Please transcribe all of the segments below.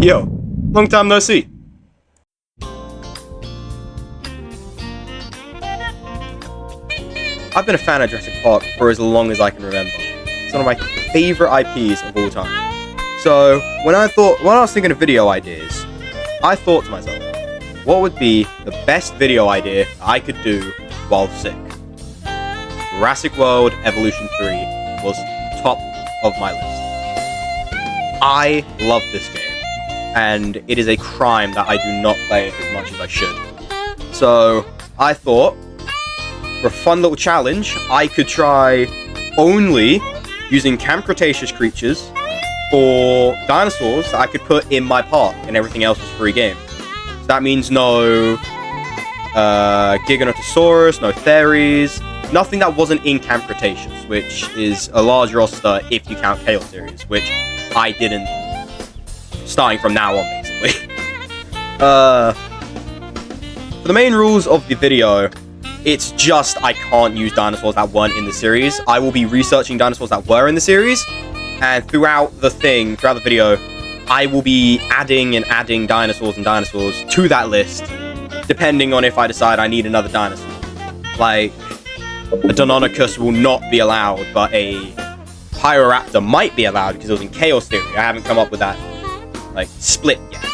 Yo, long time no see. I've been a fan of Jurassic Park for as long as I can remember. It's one of my favorite IPs of all time. So, when I was thinking of video ideas, I thought to myself, what would be the best video idea I could do while sick? Jurassic World Evolution 3 was top of my list. I love this game, and it is a crime that I do not play it as much as I should. So, I thought, for a fun little challenge, I could try only using Camp Cretaceous creatures or dinosaurs that I could put in my park, and everything else was free game. So that means no Giganotosaurus, no Theres, nothing that wasn't in Camp Cretaceous, which is a large roster if you count Chaos Series, which I didn't, starting from now on, basically. For the main rules of the video, it's just I can't use dinosaurs that weren't in the series. I will be researching dinosaurs that were in the series, and throughout the video, I will be adding dinosaurs to that list, depending on if I decide I need another dinosaur. Like, a Deinonychus will not be allowed, but a Pyroraptor might be allowed because it was in Chaos Theory. I haven't come up with that, like, split yet.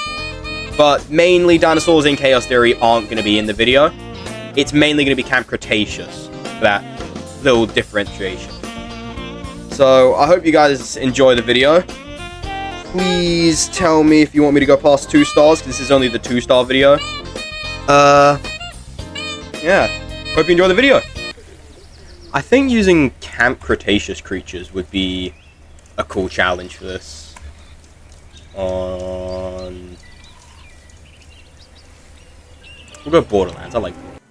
But mainly dinosaurs in Chaos Theory aren't going to be in the video. It's mainly going to be Camp Cretaceous for that little differentiation. So, I hope you guys enjoy the video. Please tell me if you want me to go past 2 stars, because this is only the 2-star video. Yeah. Hope you enjoy the video. I think using Camp Cretaceous creatures would be a cool challenge for this. We'll go Borderlands. I like that.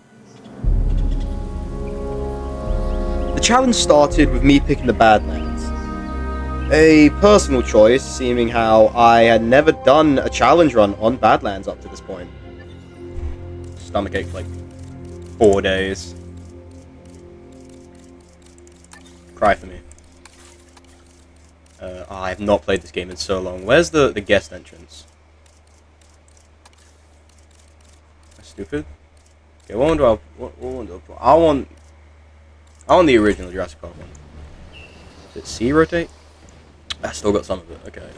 The challenge started with me picking the Badlands. A personal choice, seeming how I had never done a challenge run on Badlands up to this point. Stomachache for like 4 days. Cry for me. I have not played this game in so long. Where's the guest entrance? That's stupid. Okay, what one do I want the original Jurassic Park one. Did C rotate? I still got some of it. Okay.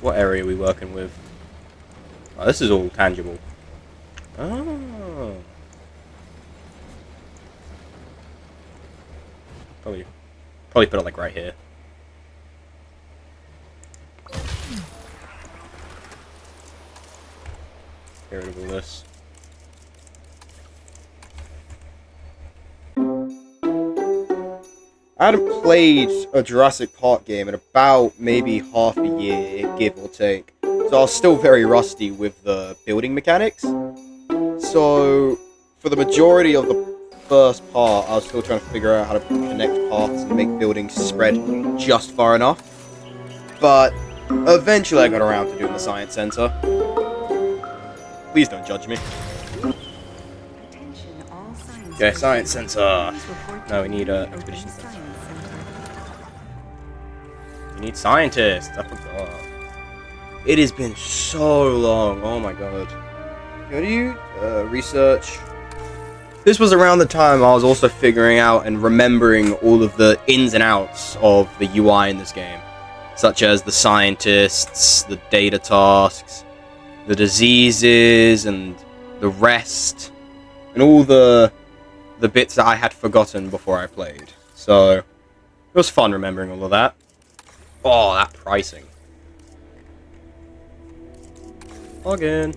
What area are we working with? Oh, this is all tangible. Oh. Probably put it like right here. Get rid of all this. I hadn't played a Jurassic Park game in about maybe half a year, give or take. So I was still very rusty with the building mechanics. So for the majority of the first part, I was still trying to figure out how to connect paths and make buildings spread just far enough. But eventually I got around to doing the Science Center. Please don't judge me. Okay, Science Center. No, we need a Expedition Center. We need scientists. I forgot. It has been so long. Oh my god. Go to you? Research. This was around the time I was also figuring out and remembering all of the ins and outs of the UI in this game. Such as the scientists, the data tasks, the diseases, and the rest. And all the bits that I had forgotten before I played. So, it was fun remembering all of that. Oh, that pricing. Log in.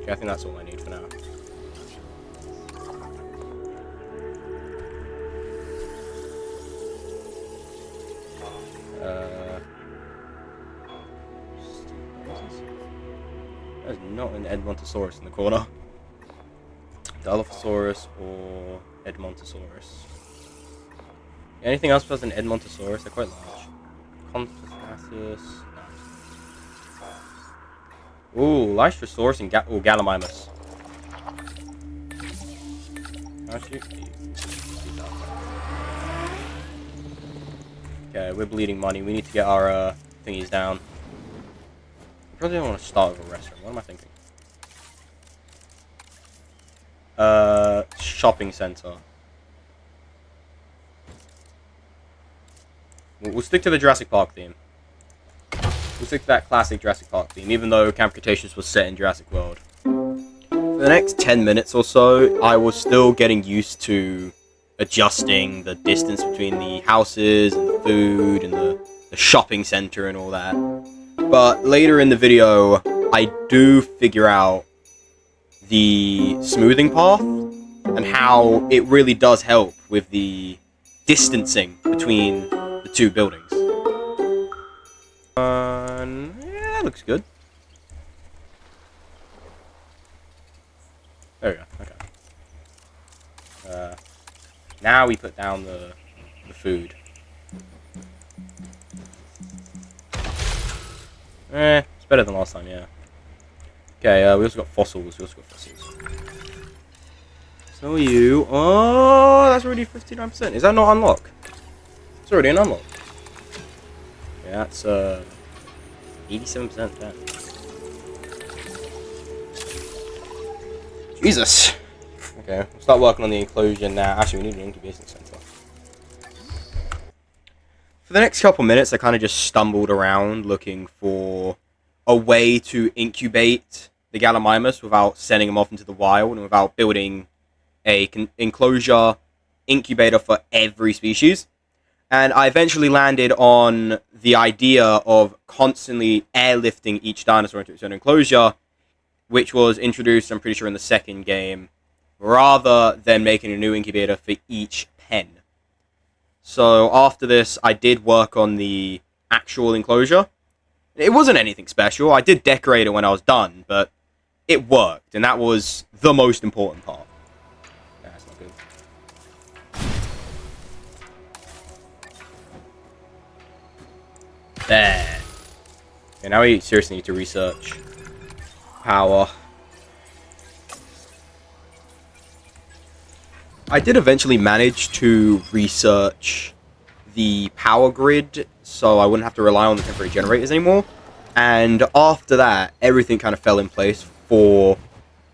Okay, I think that's all I need for now. There's not an Edmontosaurus in the corner. Dilophosaurus or Edmontosaurus. Anything else besides an Edmontosaurus? They're quite large. Camp Ooh, Lystrosaurus and Gallimimus. Actually, Okay, we're bleeding money. We need to get our thingies down. I probably don't want to start with a restaurant. What am I thinking? Shopping center. We'll stick to the Jurassic Park theme. We'll stick to that classic Jurassic Park theme, even though Camp Cretaceous was set in Jurassic World. For the next 10 minutes or so, I was still getting used to adjusting the distance between the houses and the food and the shopping center and all that. But later in the video, I do figure out the smoothing path and how it really does help with the distancing between the two buildings. Yeah, looks good. There we go. Okay. Now we put down the food. It's better than last time, yeah. Okay, we also got fossils. So you... Oh, that's already 59%. Is that not unlock? It's already an unlock. Yeah, that's 87% then. Jesus! Okay, we'll start working on the enclosure now. Actually, we need an incubation center. For the next couple minutes, I kind of just stumbled around looking for a way to incubate the Gallimimus without sending them off into the wild and without building a enclosure incubator for every species. And I eventually landed on the idea of constantly airlifting each dinosaur into its own enclosure, which was introduced, I'm pretty sure, in the second game, rather than making a new incubator for each pen. So after this, I did work on the actual enclosure. It wasn't anything special. I did decorate it when I was done, but it worked, and that was the most important part. Nah, that's not good. There. Okay, now we seriously need to research power. I did eventually manage to research the power grid, so I wouldn't have to rely on the temporary generators anymore. And after that, everything kind of fell in place for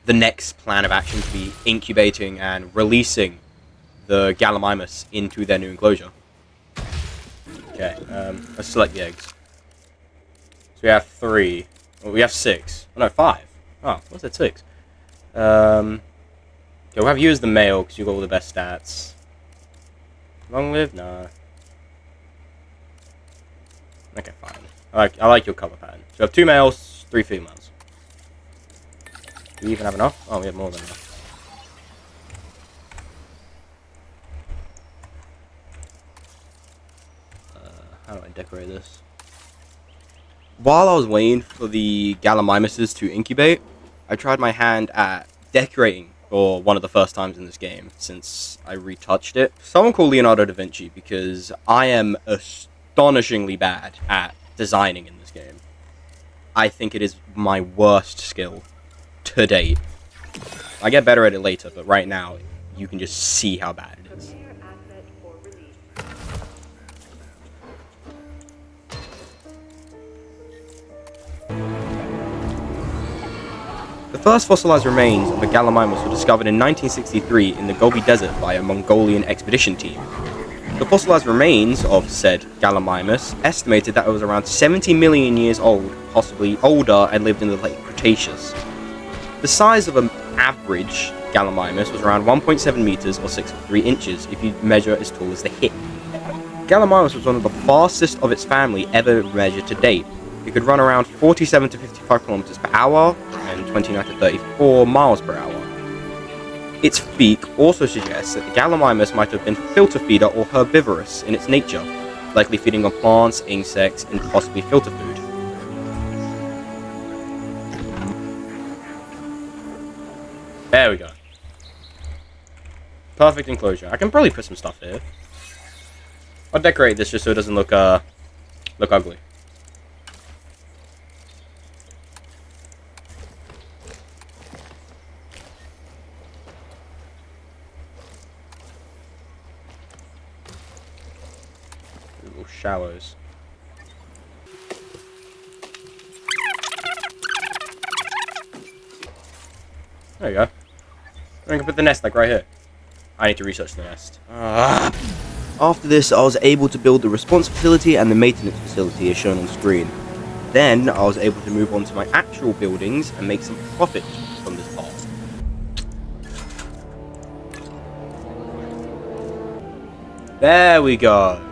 the next plan of action to be incubating and releasing the Gallimimus into their new enclosure. Okay, let's select the eggs. So we have 3. Well, we have 6. Oh, no, 5. Oh, what's that 6? Okay, we'll have you as the male because you've got all the best stats. Long live? Nah. Okay, fine. I like your color pattern. So we have 2 males, 3 females. Do we even have enough? Oh, we have more than enough. How do I decorate this? While I was waiting for the Gallimimuses to incubate, I tried my hand at decorating for one of the first times in this game since I retouched it. Someone called Leonardo da Vinci because I am astonishingly bad at designing in this game. I think it is my worst skill to date. I get better at it later, but right now you can just see how bad it is. The first fossilized remains of a Gallimimus were discovered in 1963 in the Gobi Desert by a Mongolian expedition team. The fossilized remains of said Gallimimus estimated that it was around 70 million years old, possibly older, and lived in the late Cretaceous. The size of an average Gallimimus was around 1.7 meters or 6 3 inches if you measure as tall as the hip. Gallimimus was one of the fastest of its family ever measured to date. It could run around 47 to 55 kilometers per hour and 29 to 34 miles per hour. Its beak also suggests that the Gallimimus might have been filter feeder or herbivorous in its nature, likely feeding on plants, insects, and possibly filter food. There we go. Perfect enclosure. I can probably put some stuff here. I'll decorate this just so it doesn't look ugly. shallows. There you go. I can put the nest like right here. I need to research the nest. After this, I was able to build the response facility and the maintenance facility as shown on screen. Then, I was able to move on to my actual buildings and make some profit from this part. There we go.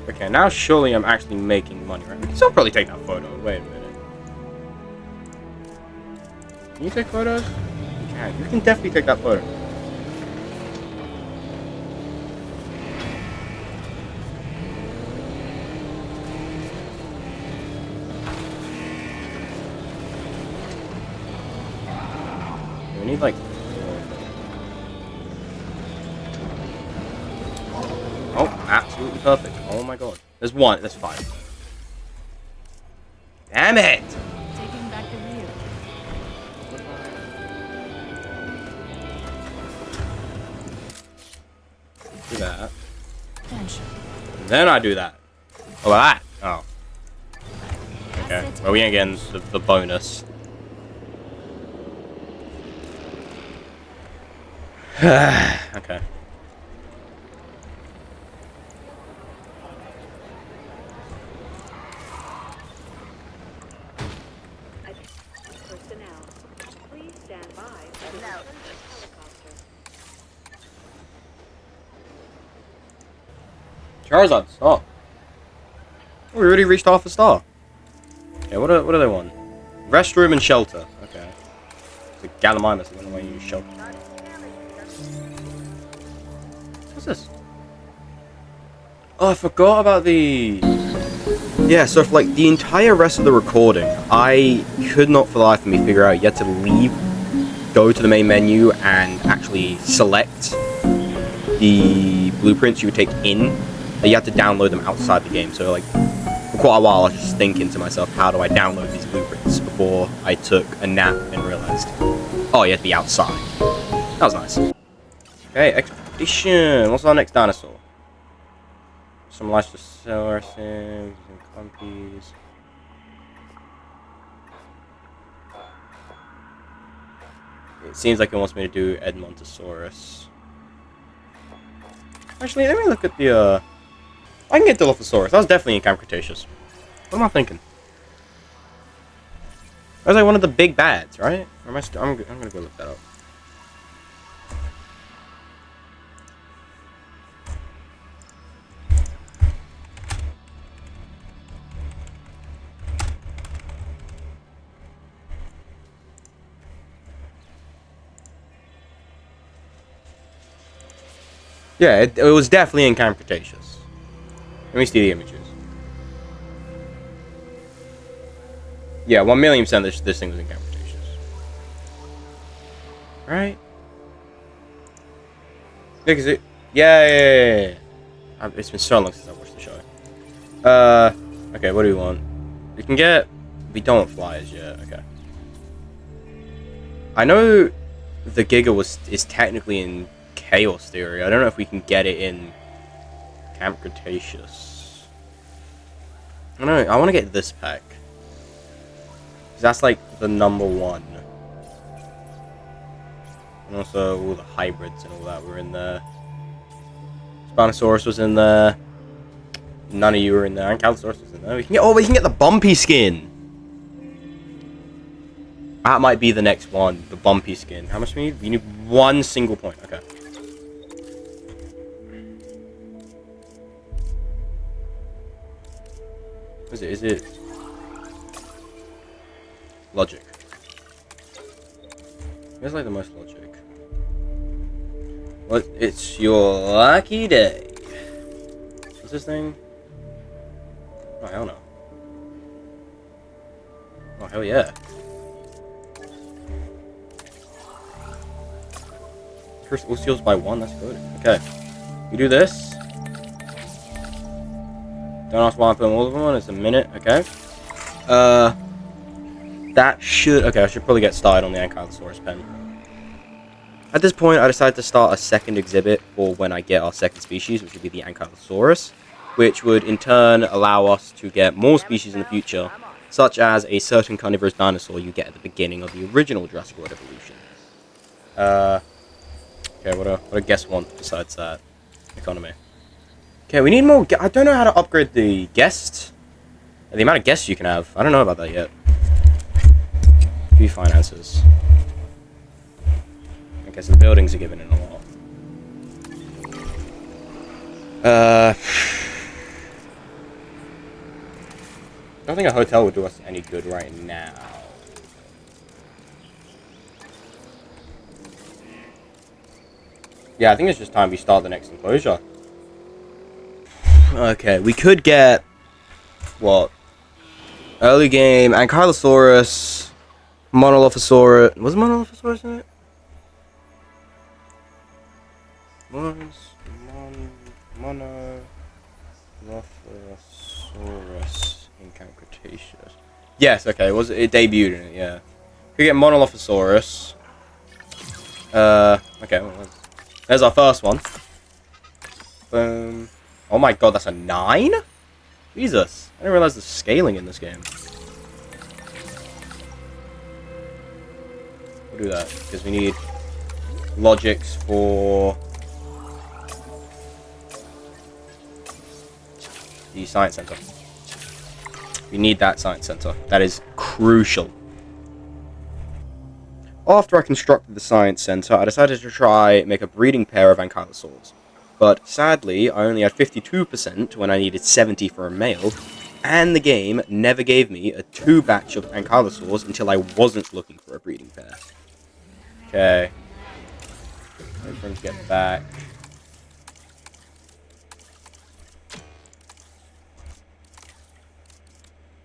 Okay, now surely I'm actually making money, right? We can still probably take that photo. Wait a minute. Can you take photos? You can. You can definitely take that photo. We need like... Oh, absolutely perfect. Oh my god. There's one. There's 5. Damn it! Taking back the wheel. Do that. Attention. And then I do that. Oh, that. Oh. Okay. Well, we ain't getting the bonus. Okay. Personnel, please stand by for the helicopter. Charizard, stop. Oh, we already reached half a star. Okay, what do they want? Restroom and shelter. Okay. It's a Gallimimus. I don't know why you use shelter. What's this? Oh, I forgot about the... Yeah, so for like the entire rest of the recording, I could not for the life of me figure out yet to leave, go to the main menu, and actually select the blueprints you would take in. You have to download them outside the game. So like for quite a while, I was just thinking to myself, how do I download these blueprints before I took a nap and realized, oh, you have to be outside. That was nice. Okay, expedition. What's our next dinosaur? Some Sstorow and clumpies. It seems like it wants me to do Edmontosaurus. Actually, let me look at the, I can get Dilophosaurus. That was definitely in Camp Cretaceous. What am I thinking? That was like one of the big bads, right? Or am I I'm gonna go look that up. Yeah, it was definitely in Camp Cretaceous. Let me see the images. Yeah, 1,000,000% this thing was in Camp Cretaceous. Right? Yeah, because it... Yeah. It's been so long since I watched the show. Okay, what do we want? We can get... We don't want flyers yet, okay. I know the Giga is technically in Chaos Theory. I don't know if we can get it in Camp Cretaceous. I don't know, I want to get this pack. Because that's like the #1. And also all the hybrids and all that were in there. Spinosaurus was in there. None of you were in there. And Callosaurus was in there. We can get the Bumpy skin. That might be the next one. The Bumpy skin. How much do we need? We need 1 single point. Okay. Is it logic? It's like the most logic. What? It's your lucky day. What's this thing? Oh, hell no. Oh, hell yeah. First all steals by 1, that's good. Okay. You do this. Don't ask why I'm putting all of them on, it's a minute, okay. That should... Okay, I should probably get started on the Ankylosaurus pen. At this point, I decided to start a second exhibit for when I get our second species, which would be the Ankylosaurus, which would in turn allow us to get more species in the future, such as a certain carnivorous dinosaur you get at the beginning of the original Jurassic Park Evolution. Okay, what do I guess want besides that? Economy. Okay, we need more... I don't know how to upgrade the guest. The amount of guests you can have. I don't know about that yet. Few finances. Okay, so the buildings are given in a lot. I don't think a hotel would do us any good right now. Yeah, I think it's just time we start the next enclosure. Okay, we could get... What? Early game, Ankylosaurus, Monolophosaurus... Was Monolophosaurus in it? Monolophosaurus in Camp Cretaceous. Yes, okay, it debuted in it, yeah. We get Monolophosaurus. Okay, well, there's our first one. Boom. Oh my god, that's a 9? Jesus, I didn't realize there's scaling in this game. We'll do that, because we need logics for the science center. We need that science center. That is crucial. After I constructed the science center, I decided to try make a breeding pair of ankylosaurs. But sadly, I only had 52% when I needed 70 for a male, and the game never gave me a 2 batch of ankylosaurs until I wasn't looking for a breeding pair. Okay. Wait for him to get back.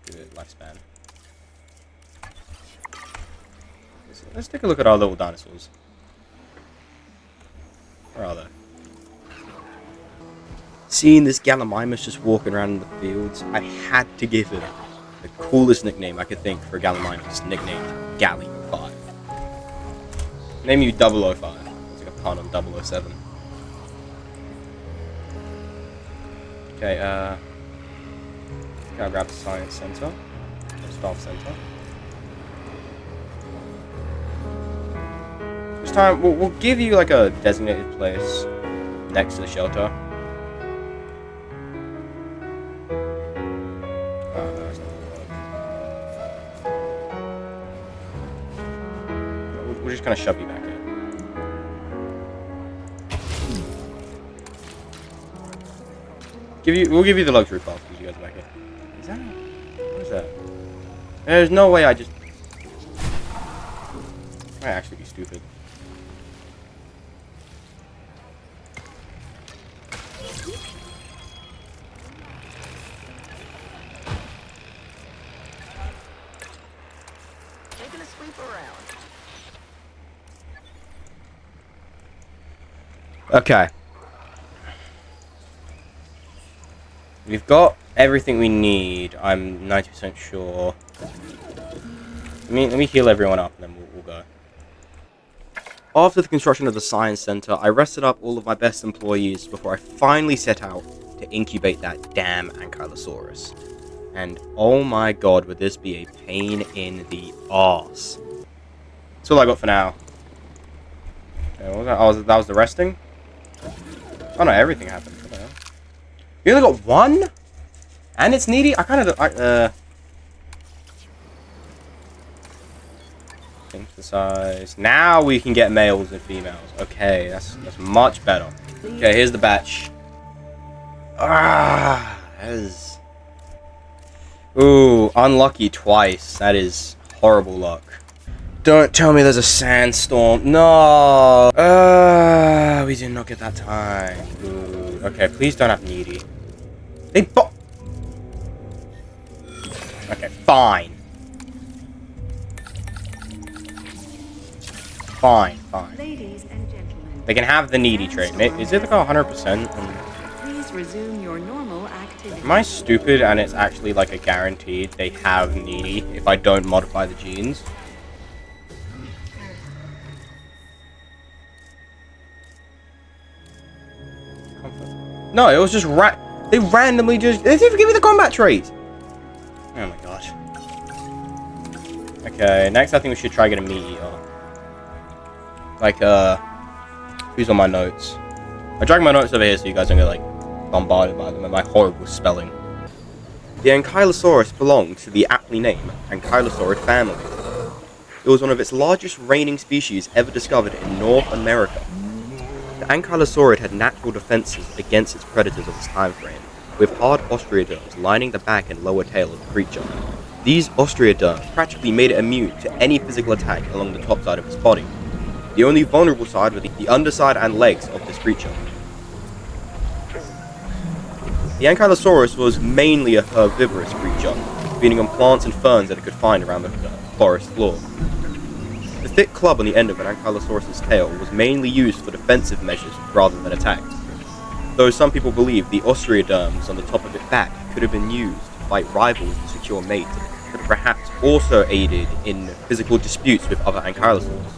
Good lifespan. Let's take a look at our little dinosaurs. Where are they? Seeing this Gallimimus just walking around in the fields, I had to give it the coolest nickname I could think for Gallimimus, nicknamed Gally5. Name you 005. It's like a pun on 007. Okay, gotta grab the science center. Staff center. This time, we'll give you like a designated place next to the shelter. We're just gonna shove you back in. We'll give you the luxury pass because you guys are back here. Is that? What is that? There's no way I just. Might actually be stupid. Taking a sweep around. Okay. We've got everything we need, I'm 90% sure. Let me heal everyone up and then we'll go. After the construction of the science center, I rested up all of my best employees before I finally set out to incubate that damn Ankylosaurus. And oh my god, would this be a pain in the arse. That's all I got for now. Okay, what was that? Oh, that was the resting? Oh no, everything happened. What the hell? You only got one? And it's needy? I kind of... Change the size. Now we can get males and females. Okay, that's much better. Okay, here's the batch. Ah, that is... Ooh, unlucky twice. That is horrible luck. Don't tell me there's a sandstorm. No. We did not get that time. Ooh. Okay, please don't have needy. They Okay, fine. Fine. Ladies and gentlemen, They can have the needy trait. Is it like 100%? please resume your normal activity. Am I stupid and it's actually like a guaranteed they have needy if I don't modify the genes? No, it was just they randomly just... They didn't even give me the combat trait! Oh my god. Okay, next I think we should try get a meat eater. Like, who's on my notes? I dragged my notes over here so you guys don't get, like, bombarded by them and my horrible spelling. The Ankylosaurus belonged to the aptly named Ankylosaurid family. It was one of its largest reigning species ever discovered in North America. The Ankylosaurid had natural defenses against its predators of its time frame, with hard osteoderms lining the back and lower tail of the creature. These osteoderms practically made it immune to any physical attack along the top side of its body. The only vulnerable side were the underside and legs of this creature. The Ankylosaurus was mainly a herbivorous creature, feeding on plants and ferns that it could find around the forest floor. The thick club on the end of an Ankylosaurus's tail was mainly used for defensive measures rather than attacks, though some people believe the osteoderms on the top of its back could have been used to fight rivals to secure mates, but perhaps also aided in physical disputes with other ankylosaurs.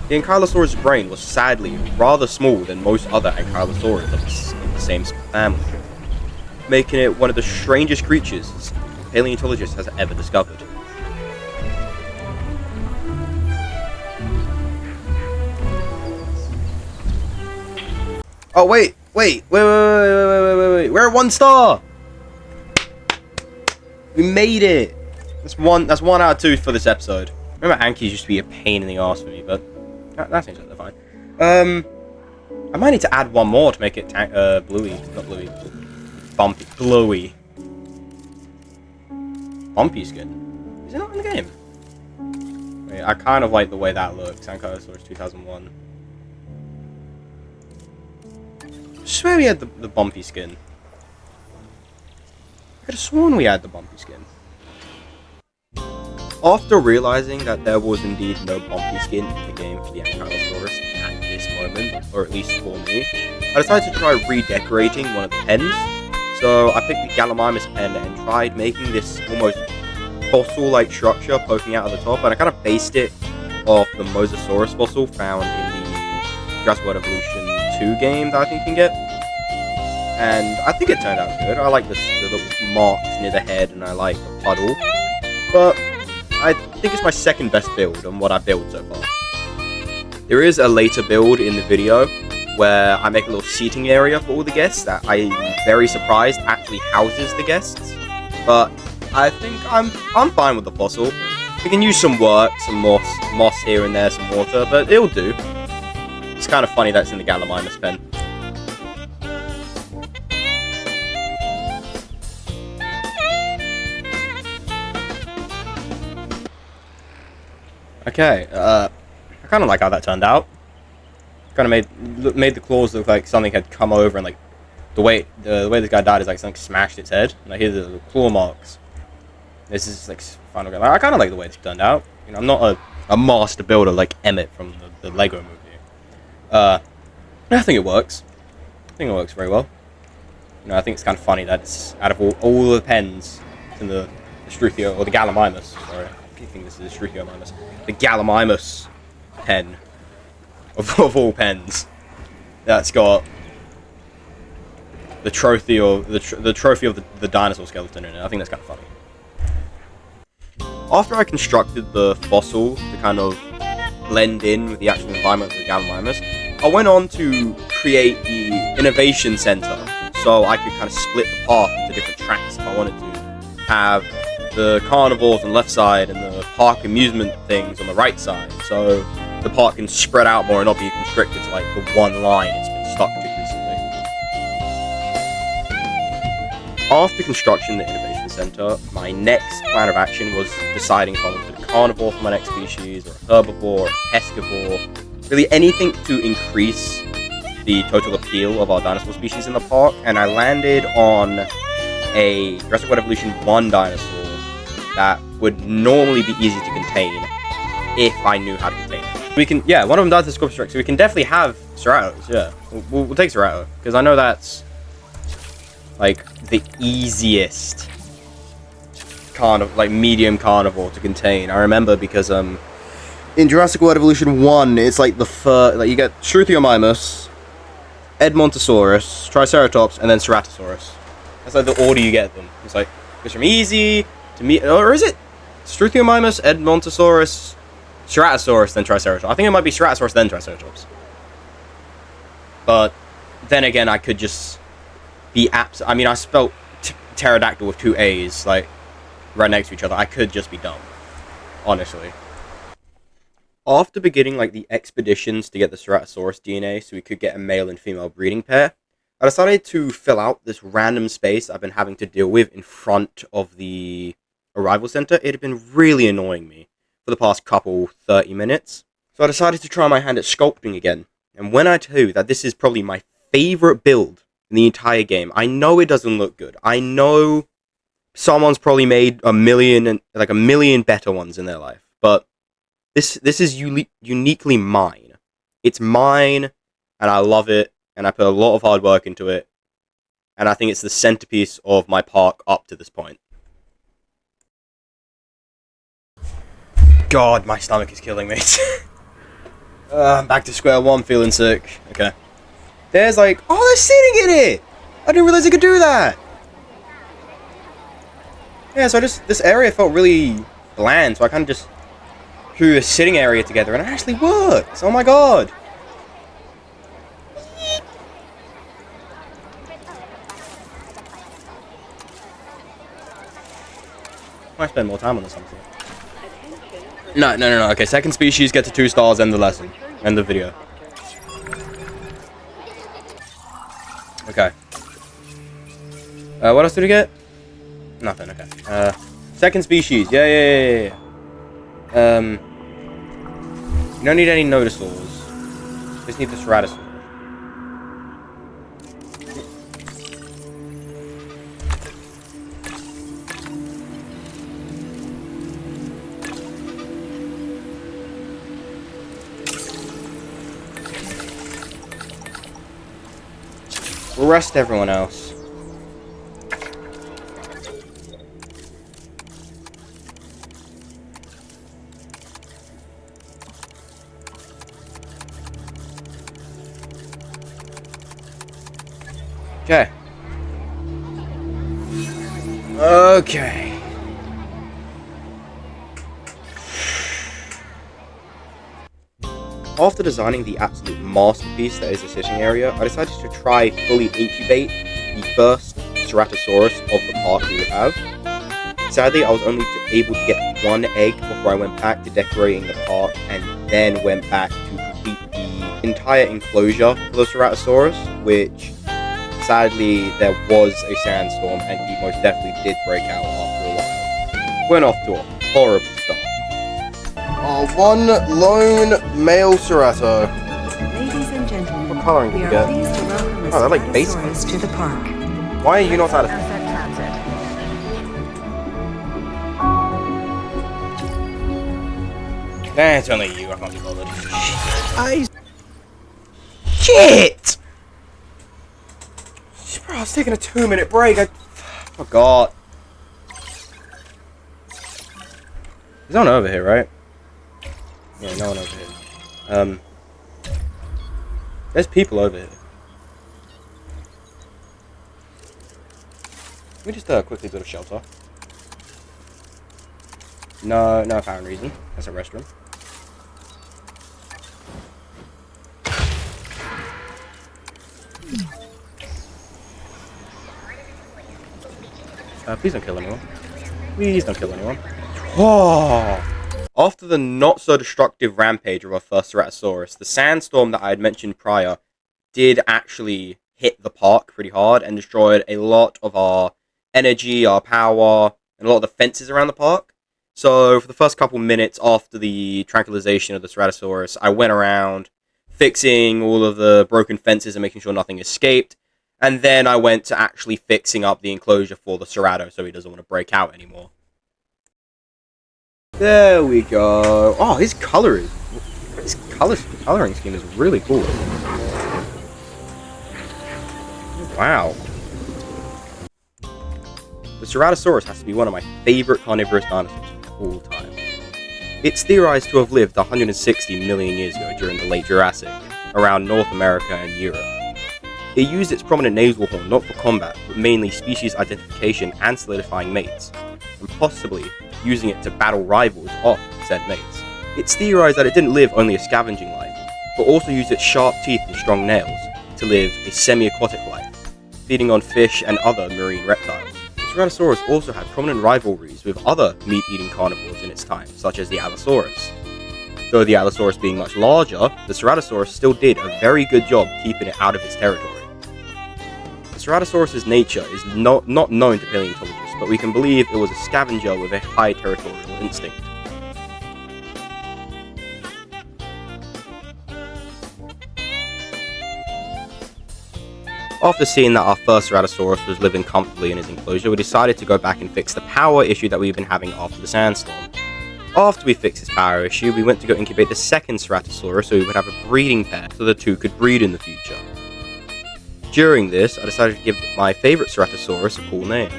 The Ankylosaurus' brain was sadly rather small than most other ankylosaurs in the same family, making it one of the strangest creatures paleontologists has ever discovered. Oh wait, we're at 1 star! We made it! That's one out of 2 for this episode. Remember Ankies used to be a pain in the arse for me, but that seems like they're fine. I might need to add one more to make it bluey, not bluey. Bumpy. Bluey. Bumpy skin. Is it not in the game? Wait, I kind of like the way that looks. Ankylosaurus 2001. I swear we had the bumpy skin. I could have sworn we had the bumpy skin. After realizing that there was indeed no bumpy skin in the game for the Ankylosaurus at this moment, or at least for me, I decided to try redecorating one of the pens. So I picked the Gallimimus pen and tried making this almost fossil-like structure poking out of the top, and I kind of based it off the Mosasaurus fossil found in the Jurassic Park Evolution 2 game that I think you can get. And I think it turned out good. I like the little marks near the head, and I like the puddle. But I think it's my second best build on what I've built so far. There is a later build in the video where I make a little seating area for all the guests that I'm very surprised actually houses the guests. But I think I'm fine with the fossil. We can use some work, some moss here and there, some water, but it'll do. It's kind of funny that it's in the Gallimimus pen. Okay, I kind of like how that turned out. Kind of made the claws look like something had come over, and like the way this guy died is like something smashed its head. And I hear the claw marks. This is like final guy. I kind of like the way this turned out. You know, I'm not a master builder like Emmett from the Lego movie. I think it works. I think it works very well. You know, I think it's kind of funny that it's out of all the pens in the Struthio, or the Gallimimus. Sorry, I think this is the Struthiomimus. The Gallimimus pen of all pens that's got the trophy of the trophy of the dinosaur skeleton in it. I think that's kind of funny. After I constructed the fossil to kind of blend in with the actual environment of the Gallimimus, I went on to create the Innovation Center so I could kind of split the path into different tracks if I wanted to. Have the carnivores on the left side and the park amusement things on the right side, so the park can spread out more and not be constricted to like the one line it's been stuck to recently. After constructing the Innovation Center, my next plan of action was deciding if I wanted a carnivore for my next species, or a herbivore, or a pescivore, really anything to increase the total appeal of our dinosaur species in the park, and I landed on a Jurassic World Evolution 1 dinosaur that would normally be easy to contain if I knew how to contain it. We can, yeah, one of them died to the Scorpius Rex, so we can definitely have Ceratops, yeah. We'll take Sstorow, because I know that's, like, the easiest medium carnivore to contain. I remember because, in Jurassic World Evolution 1, it's like the first, like, you get Struthiomimus, Edmontosaurus, Triceratops, and then Ceratosaurus. That's like the order you get them. It's like, goes from easy to or is it Struthiomimus, Edmontosaurus, Ceratosaurus, then Triceratops? I think it might be Ceratosaurus, then Triceratops. But then again, I could just be I mean, I spelled pterodactyl with 2 A's, like, right next to each other. I could just be dumb, honestly. After beginning, like, the expeditions to get the Ceratosaurus DNA so we could get a male and female breeding pair, I decided to fill out this random space I've been having to deal with in front of the arrival center. It had been really annoying me for the past 30 minutes. So I decided to try my hand at sculpting again. And when I tell you that this is probably my favorite build in the entire game, I know it doesn't look good. I know someone's probably made a million better ones in their life. But this is uniquely mine. It's mine, and I love it, and I put a lot of hard work into it. And I think it's the centerpiece of my park up to this point. God, my stomach is killing me. I'm back to square one, feeling sick. Okay. There's like, oh, they're sitting in it! I didn't realize they could do that! Yeah, so this area felt really bland, so I kind of just threw a sitting area together, and it actually works! Oh my god! Might spend more time on this, honestly. No. Okay, second species, get to 2 stars, end the lesson. End the video. Okay. What else did we get? Nothing, okay. Second species, yeah. You don't need any nodosaurs. Just need the Ceratosaurus. We'll rest everyone else. Okay. Okay. After designing the absolute masterpiece that is the sitting area, I decided to try fully incubate the first Ceratosaurus of the park we would have. Sadly, I was only able to get 1 egg before I went back to decorating the park, and then went back to complete the entire enclosure for the Ceratosaurus, which sadly there was a sandstorm and he most definitely did break out after a while. Went off to a horrible start. Our one lone male Cerato. Ladies and gentlemen, what coloring did we get? Oh, they're like base colors. To the park. Why are you not satisfied? Nah, it's only you. I can't be bothered. Shit! Bro, I was taking a 2-minute break. I forgot. There's no one over here, right? Yeah, no one over here. There's people over here. Let me just quickly build a shelter. No apparent reason. That's a restroom. Please don't kill anyone. Please don't kill anyone. Oh! After the not-so-destructive rampage of our first Ceratosaurus, the sandstorm that I had mentioned prior did actually hit the park pretty hard and destroyed a lot of our energy, our power, and a lot of the fences around the park. So for the first couple minutes after the tranquilization of the Ceratosaurus, I went around fixing all of the broken fences and making sure nothing escaped. And then I went to actually fixing up the enclosure for the Sstorow so he doesn't want to break out anymore. There we go. Oh, his coloring scheme is really cool. Wow. The Ceratosaurus has to be one of my favorite carnivorous dinosaurs of all time. It's theorized to have lived 160 million years ago during the late Jurassic, around North America and Europe. It used its prominent nasal horn not for combat, but mainly species identification and solidifying mates, and possibly using it to battle rivals off said mates. It's theorized that it didn't live only a scavenging life, but also used its sharp teeth and strong nails to live a semi-aquatic life, feeding on fish and other marine reptiles. The Ceratosaurus also had prominent rivalries with other meat-eating carnivores in its time, such as the Allosaurus. Though the Allosaurus being much larger, the Ceratosaurus still did a very good job keeping it out of its territory. The Ceratosaurus' nature is not known to paleontologists, but we can believe it was a scavenger with a high territorial instinct. After seeing that our first Ceratosaurus was living comfortably in his enclosure, we decided to go back and fix the power issue that we've been having after the sandstorm. After we fixed this power issue, we went to go incubate the second Ceratosaurus so we would have a breeding pair so the two could breed in the future. During this, I decided to give my favourite Ceratosaurus a cool name.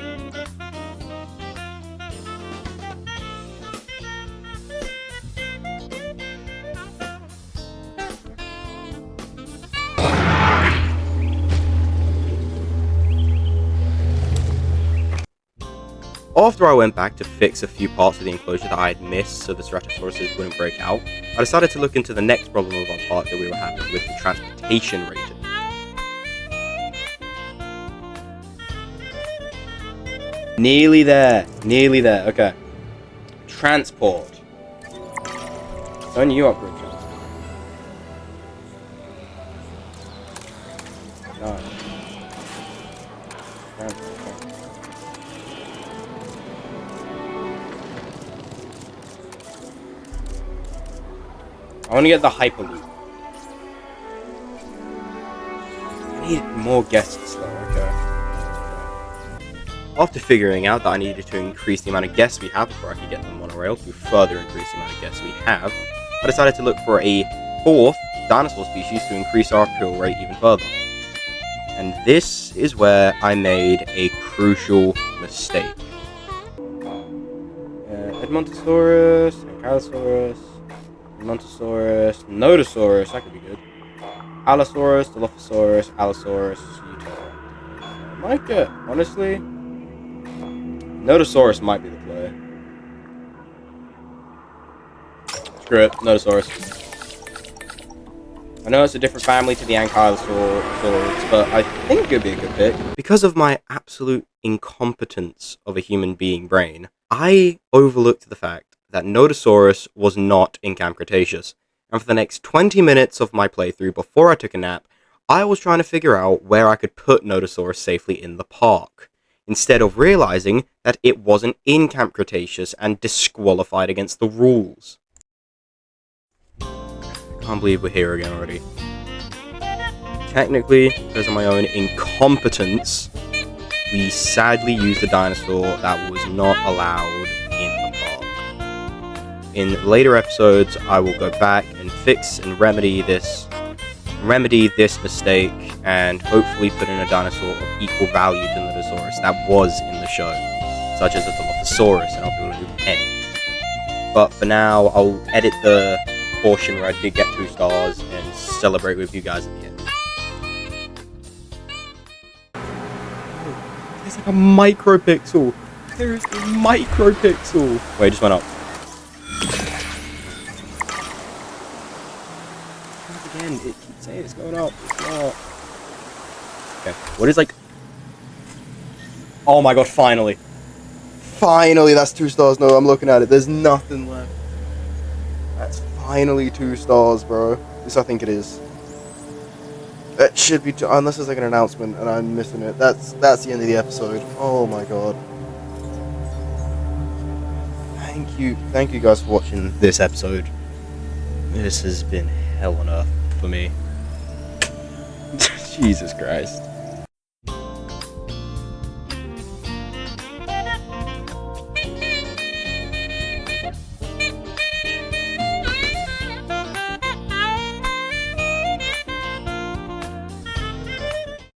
After I went back to fix a few parts of the enclosure that I had missed so the Ceratosaurus wouldn't break out, I decided to look into the next problem of our park that we were having with the transportation rate. Nearly there, okay. Transport. Don't you upgrade transport? No. Transport. I want to get the Hyperloop. I need more guests though, okay. After figuring out that I needed to increase the amount of guests we have before I could get the monorail to further increase the amount of guests we have, I decided to look for a fourth dinosaur species to increase our appeal rate even further. And this is where I made a crucial mistake. Edmontosaurus, Ankylosaurus, Edmontosaurus, Nodosaurus, that could be good. Allosaurus, Dilophosaurus, Allosaurus, Sstorow. Might get, honestly, Nodosaurus might be the play. Screw it, Nodosaurus. I know it's a different family to the Ankylosaurs, but I think it'd be a good pick. Because of my absolute incompetence of a human being brain, I overlooked the fact that Nodosaurus was not in Camp Cretaceous, and for the next 20 minutes of my playthrough before I took a nap, I was trying to figure out where I could put Nodosaurus safely in the park, instead of realizing that it wasn't in Camp Cretaceous and disqualified against the rules. Can't believe we're here again already. Technically, because of my own incompetence, we sadly used a dinosaur that was not allowed in the park. In later episodes, I will go back and fix and remedy this mistake, and hopefully put in a dinosaur of equal value to the Nodosaurus that was in the show, such as a Dilophosaurus, and I'll be able to do any. But for now, I'll edit the portion where I did get 2 stars and celebrate with you guys at the end. There's like a micropixel. There is a micropixel. Wait, it just went up. Again, it keeps saying it's going up. It's not. Okay, what is like? Oh my god! Finally, that's 2 stars. No, I'm looking at it. There's nothing left. That's finally 2 stars, bro. At least I think it is. It should be, unless there's like an announcement and I'm missing it. That's the end of the episode. Oh my god. Thank you guys for watching this episode. This has been hell on earth for me. Jesus Christ.